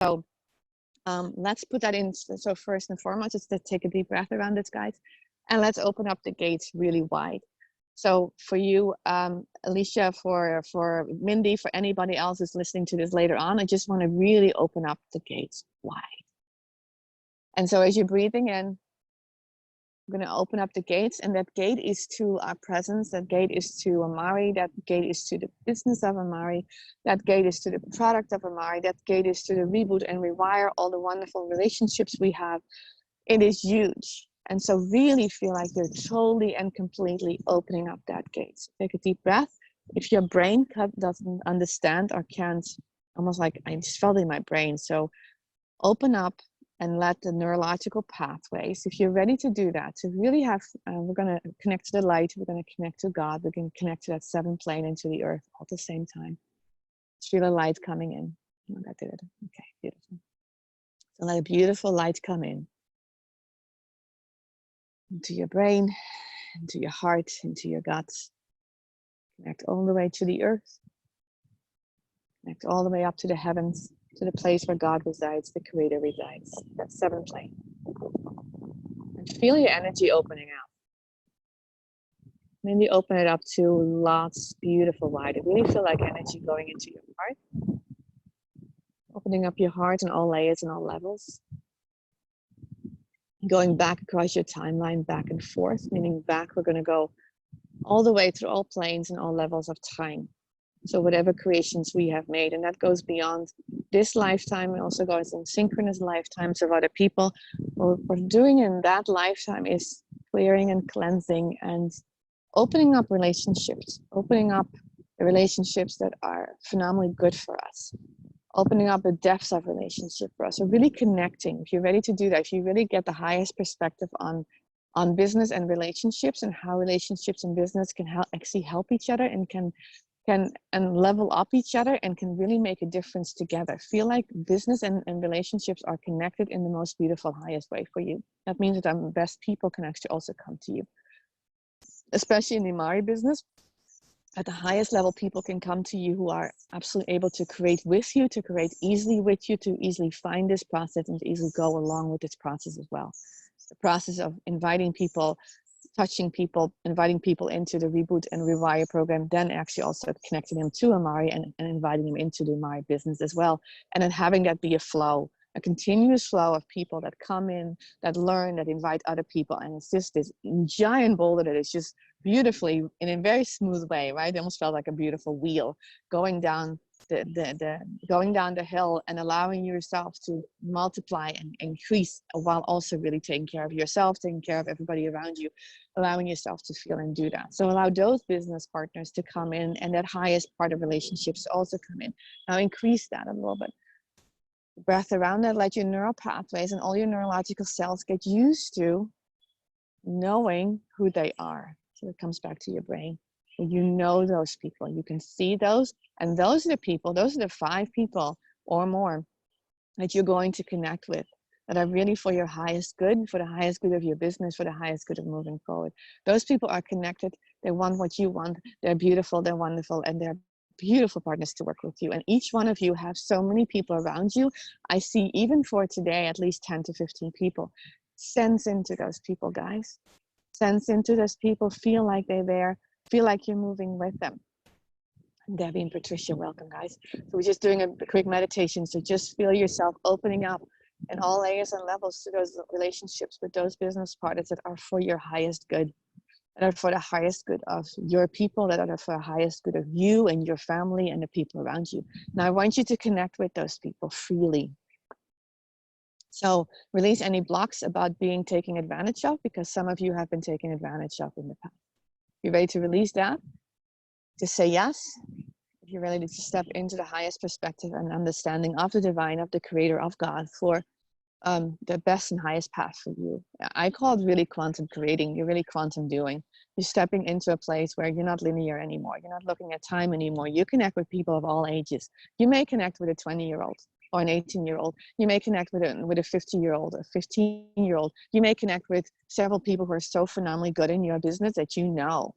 So let's put that in. So first and foremost, just to take a deep breath around this, guys, and let's open up the gates really wide. So for you, Alicia, for Mindy, for anybody else who's listening to this later on, I just want to really open up the gates wide. And so as you're breathing in, I'm going to open up the gates, and that gate is to our presence. That gate is to Amari. That gate is to the business of Amari. That gate is to the product of Amari. That gate is to the reboot and rewire, all the wonderful relationships we have. It is huge. And so really feel like you're totally and completely opening up that gate. So take a deep breath. If your brain doesn't understand or can't, almost like I just felt in my brain. So open up and let the neurological pathways, if you're ready to do that, to really have, we're going to connect to the light, we're going to connect to God, we're going to connect to that seventh plane and to the earth all at the same time. Just feel a light coming in. Oh, that did it. Okay, beautiful. So let a beautiful light come in. Into your brain, into your heart, into your guts. Connect all the way to the earth. Connect all the way up to the heavens, to the place where God resides, the Creator resides, that seventh plane. And feel your energy opening up. Then you open it up to lots, beautiful light. I really feel like energy going into your heart. Opening up your heart in all layers and all levels. Going back across your timeline, back and forth, meaning back, we're going to go all the way through all planes and all levels of time. So whatever creations we have made, and that goes beyond this lifetime, it also goes in synchronous lifetimes of other people. What we're doing in that lifetime is clearing and cleansing and opening up relationships, opening up the relationships that are phenomenally good for us, opening up the depths of relationship for us. So really connecting. If you're ready to do that, if you really get the highest perspective on business and relationships, and how relationships and business can actually help each other and can level up each other and can really make a difference together. Feel like business and relationships are connected in the most beautiful, highest way for you. That means that the best people can actually also come to you. Especially in the Amari business, at the highest level, people can come to you who are absolutely able to create with you, to create easily with you, to easily find this process and to easily go along with this process as well. The process of inviting people, touching people, inviting people into the Reboot and Rewire program, then actually also connecting them to Amari and inviting them into the Amari business as well. And then having that be a flow, a continuous flow of people that come in, that learn, that invite other people. And it's just this giant boulder that is just beautifully, in a very smooth way, right? It almost felt like a beautiful wheel going down going down the hill and allowing yourself to multiply and increase, while also really taking care of yourself, taking care of everybody around you, allowing yourself to feel and do that. So allow those business partners to come in, and that highest part of relationships to also come in. Now increase that a little bit. Breath around that, let your neural pathways and all your neurological cells get used to knowing who they are. So it comes back to your brain. You know those people, you can see those, and those are the people, those are the 5 people or more that you're going to connect with, that are really for your highest good, for the highest good of your business, for the highest good of moving forward. Those people are connected, they want what you want, they're beautiful, they're wonderful, and they're beautiful partners to work with you. And each one of you have so many people around you. I see, even for today, at least 10 to 15 people. Sense into those people, guys. Sense into those people, feel like they're there. Feel like you're moving with them. Debbie and Patricia, welcome, guys. So we're just doing a quick meditation. So just feel yourself opening up in all layers and levels to those relationships with those business partners that are for your highest good, that are for the highest good of your people, that are for the highest good of you and your family and the people around you. Now I want you to connect with those people freely. So release any blocks about being taken advantage of, because some of you have been taken advantage of in the past. You ready to release that? Just say yes. If you're ready to step into the highest perspective and understanding of the divine, of the creator, of God, for the best and highest path for you. I call it really quantum creating. You're really quantum doing. You're stepping into a place where you're not linear anymore. You're not looking at time anymore. You connect with people of all ages. You may connect with a 20-year-old or an 18-year-old. You may connect with a 50-year-old, a 15-year-old. You may connect with several people who are so phenomenally good in your business that you know.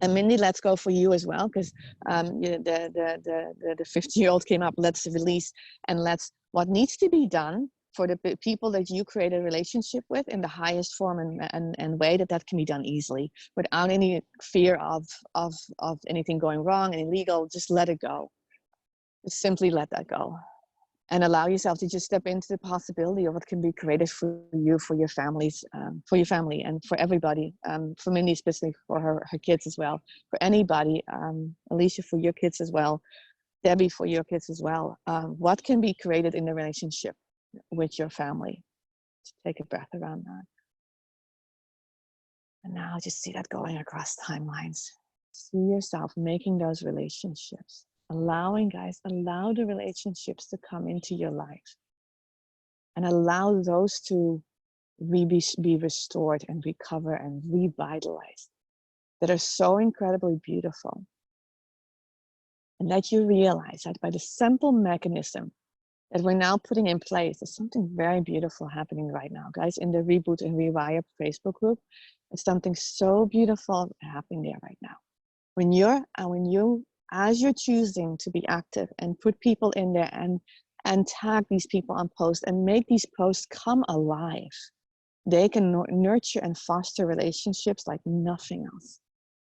And Mindy, let's go for you as well, because the 50-year-old came up. Let's release and let's what needs to be done for the people that you create a relationship with in the highest form and way that can be done easily without any fear of anything going wrong and illegal. Just let it go. Just simply let that go. And allow yourself to just step into the possibility of what can be created for you, for your families, for your family, and for everybody. For Mindy, especially for her kids as well. For anybody, Alicia, for your kids as well. Debbie, for your kids as well. What can be created in the relationship with your family? Just take a breath around that. And now just see that going across timelines. See yourself making those relationships. Allowing, guys, allow the relationships to come into your life and allow those to be restored and recover and revitalized, that are so incredibly beautiful. And that you realize that by the simple mechanism that we're now putting in place, there's something very beautiful happening right now, guys, in the Reboot and Rewire Facebook group. There's something so beautiful happening there right now. As you're choosing to be active and put people in there and tag these people on posts and make these posts come alive, they can nurture and foster relationships like nothing else.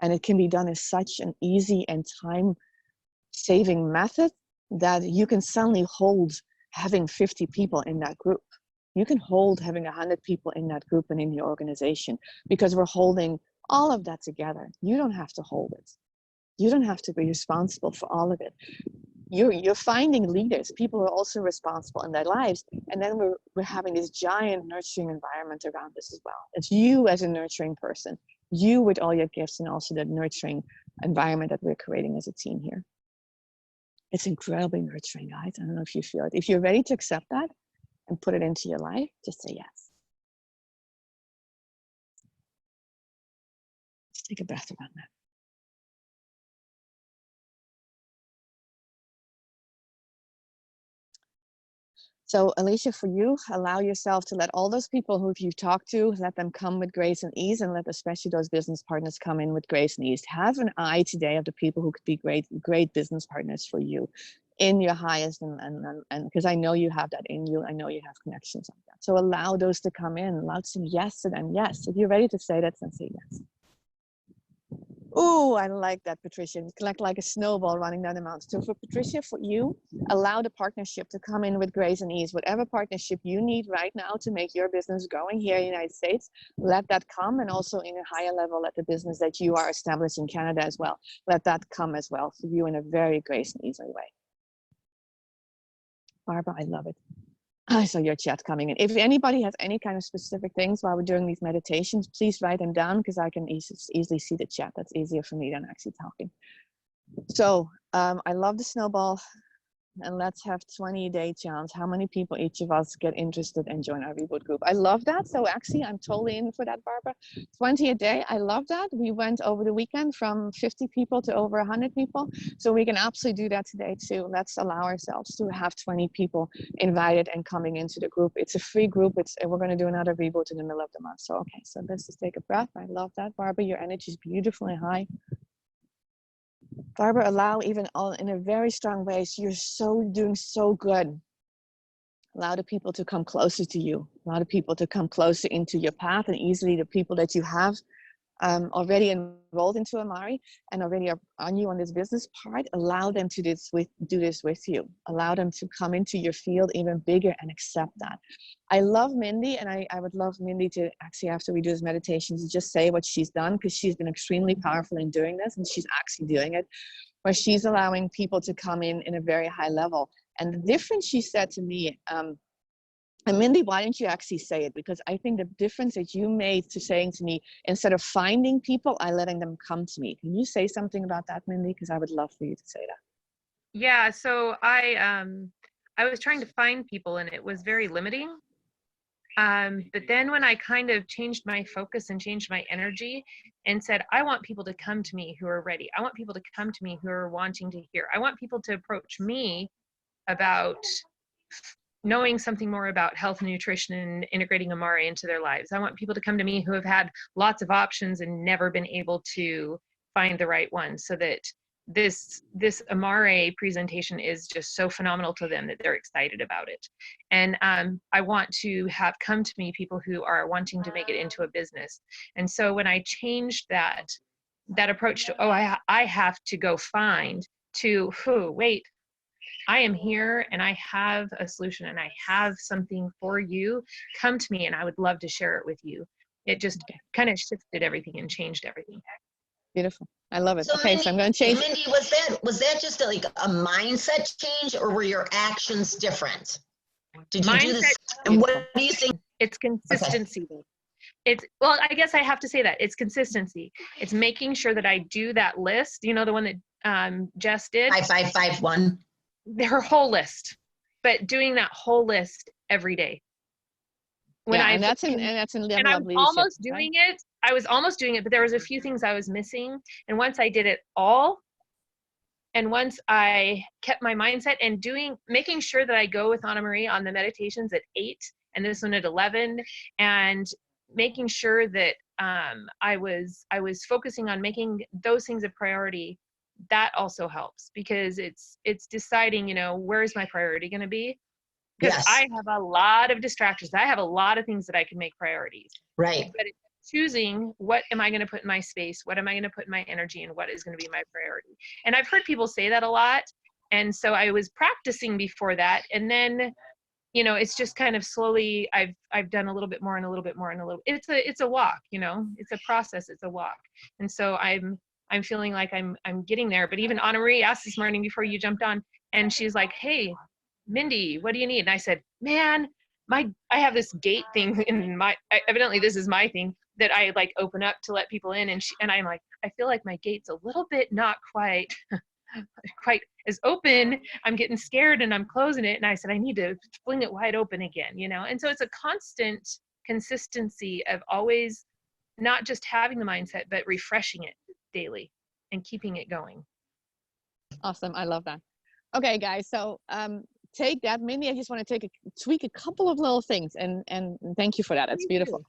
And it can be done in such an easy and time-saving method that you can suddenly hold having 50 people in that group. You can hold having 100 people in that group and in your organization, because we're holding all of that together. You don't have to hold it. You don't have to be responsible for all of it. You're finding leaders. People are also responsible in their lives. And then we're having this giant nurturing environment around this as well. It's you as a nurturing person, you with all your gifts, and also the nurturing environment that we're creating as a team here. It's incredibly nurturing, guys. I don't know if you feel it. If you're ready to accept that and put it into your life, just say yes. Just take a breath around that. So Alicia, for you, allow yourself to let all those people who you've talked to, let them come with grace and ease, and let especially those business partners come in with grace and ease. Have an eye today of the people who could be great business partners for you in your highest, and because I know you have that in you, I know you have connections like that. So allow those to come in, allow to say yes to them. Yes, if you're ready to say that, then say yes. Oh, I like that, Patricia. It's like a snowball running down the mountain. So for Patricia, for you, allow the partnership to come in with grace and ease. Whatever partnership you need right now to make your business going here in the United States, let that come. And also in a higher level, let the business that you are established in Canada as well, let that come as well for you in a very grace and easy way. Barbara, I love it. I saw your chat coming in. If anybody has any kind of specific things while we're doing these meditations, please write them down, because I can easily see the chat. That's easier for me than actually talking. So I love the snowball. And let's have 20-day challenge. How many people each of us get interested and join our Reboot group? I love that. So actually, I'm totally in for that, Barbara. 20 a day, I love that. We went over the weekend from 50 people to over 100 people. So we can absolutely do that today too. Let's allow ourselves to have 20 people invited and coming into the group. It's a free group. We're going to do another Reboot in the middle of the month. So, okay, so let's just take a breath. I love that, Barbara. Your energy is beautiful and high. Barbara, allow even all in a very strong way. So you're doing so good. Allow the people to come closer to you. Allow the people to come closer into your path, and easily the people that you have already enrolled into Amari and already are on you on this business part, allow them to do this with you. Allow them to come into your field even bigger and accept that. I love Mindy, and I would love Mindy to actually, after we do this meditation, to just say what she's done, because she's been extremely powerful in doing this, and she's actually doing it, where she's allowing people to come in a very high level. And the difference she said to me, and Mindy, why don't you actually say it? Because I think the difference that you made to saying to me, instead of finding people, I'm letting them come to me. Can you say something about that, Mindy? Because I would love for you to say that. Yeah, so I was trying to find people, and it was very limiting. But then when I kind of changed my focus and changed my energy and said, I want people to come to me who are ready. I want people to come to me who are wanting to hear. I want people to approach me about knowing something more about health and nutrition and integrating Amari into their lives. I want people to come to me who have had lots of options and never been able to find the right one so that this Amare presentation is just so phenomenal to them that they're excited about it. And I want to have come to me people who are wanting to make it into a business. And so when I changed that approach to, oh, I have to go find, to, wait, I am here and I have a solution and I have something for you, come to me and I would love to share it with you. It just kind of shifted everything and changed everything. Beautiful. I love it. So Okay, Mindy, so I'm going to change. Mindy, was that just like a mindset change, or were your actions different? Did you do this? And what do you think? It's consistency. Okay. It's, well, I guess I have to say that it's consistency. It's making sure that I do that list. You know, the one that Jess did. 5551. Her whole list, but doing that whole list every day. When and that's in level and I was of leadership, almost doing it. I was almost doing it, but there was a few things I was missing. And once I did it all, and once I kept my mindset and making sure that I go with Anna Marie on the meditations at 8 and this one at 11, and making sure that I was focusing on making those things a priority. That also helps, because it's deciding, you know, where's my priority going to be? Because I have a lot of distractions. I have a lot of things that I can make priorities. Right. But it's choosing, what am I going to put in my space? What am I going to put in my energy? And what is going to be my priority? And I've heard people say that a lot. And so I was practicing before that. And then, you know, it's just kind of slowly, I've done a little bit more and a little bit more and a little, it's a walk, you know, it's a process, it's a walk. And so I'm feeling like I'm getting there. But even Anna Marie asked this morning before you jumped on, and she's like, hey, Mindy, what do you need? And I said, man, I have this gate thing in my, evidently this is my thing, that I like open up to let people in. And I'm like, I feel like my gate's a little bit not quite as open. I'm getting scared and I'm closing it. And I said, I need to fling it wide open again, you know? And so it's a constant consistency of always not just having the mindset, but refreshing it daily and keeping it going. Awesome. I love that. Okay, guys. So take that, Mindy. I just want to tweak a couple of little things, and thank you for that. That's beautiful.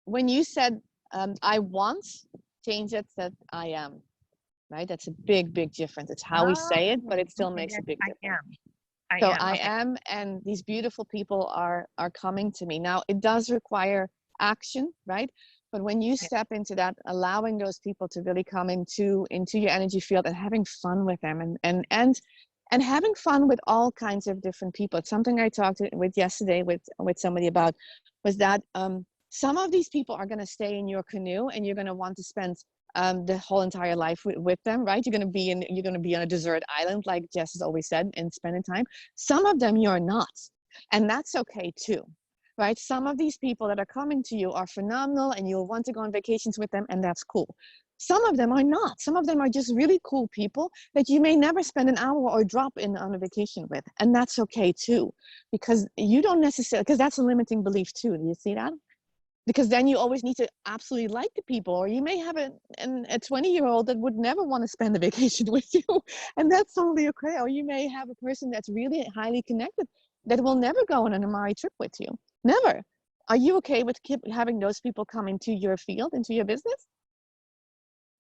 When you said I want, change it, said I am. Right? That's a big difference. It's how we say it, but it still makes a big difference. I am, and these beautiful people are coming to me. Now, it does require action, right? But when you step into that, allowing those people to really come into your energy field and having fun with them, and having fun with all kinds of different people. It's something I talked with yesterday with somebody about, was that some of these people are going to stay in your canoe, and you're going to want to spend the whole entire life with them, right? You're going to be on a desert island, like Jess has always said, and spending time. Some of them you're not, and that's okay too, right? Some of these people that are coming to you are phenomenal, and you'll want to go on vacations with them, and that's cool. Some of them are not. Some of them are just really cool people that you may never spend an hour or drop in on a vacation with, and that's okay too, because you don't necessarily, because that's a limiting belief too. Do you see that? Because then you always need to absolutely like the people, or you may have a 20-year-old that would never want to spend a vacation with you, and that's totally okay. Or you may have a person that's really highly connected that will never go on an Amare trip with you. Never. Are you okay with having those people come into your field, into your business?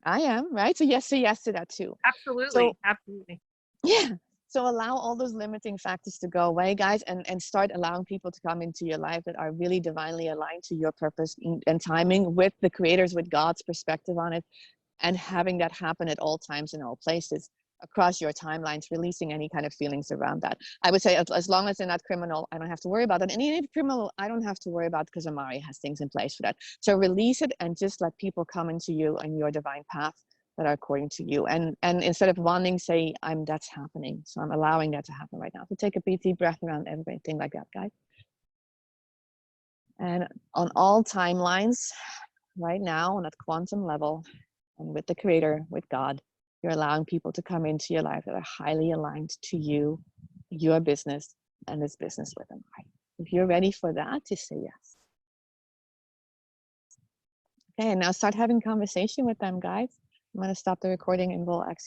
I am, right? So yes, say yes to that too. Absolutely, absolutely. Yeah. So allow all those limiting factors to go away, guys, and start allowing people to come into your life that are really divinely aligned to your purpose and timing, with the creators, with God's perspective on it, and having that happen at all times in all places across your timelines, releasing any kind of feelings around that. I would say as long as they're not criminal, I don't have to worry about it. And even if criminal, I don't have to worry about, because Amare has things in place for that. So release it and just let people come into you and your divine path that are according to you. And instead of wanting, say, that's happening. So I'm allowing that to happen right now. So take a deep breath around everything like that, guys. And on all timelines, right now, on that quantum level, and with the creator, with God, you're allowing people to come into your life that are highly aligned to you, your business, and this business with them. Right? If you're ready for that, just say yes. Okay, and now start having conversation with them, guys. I'm going to stop the recording and we'll exit.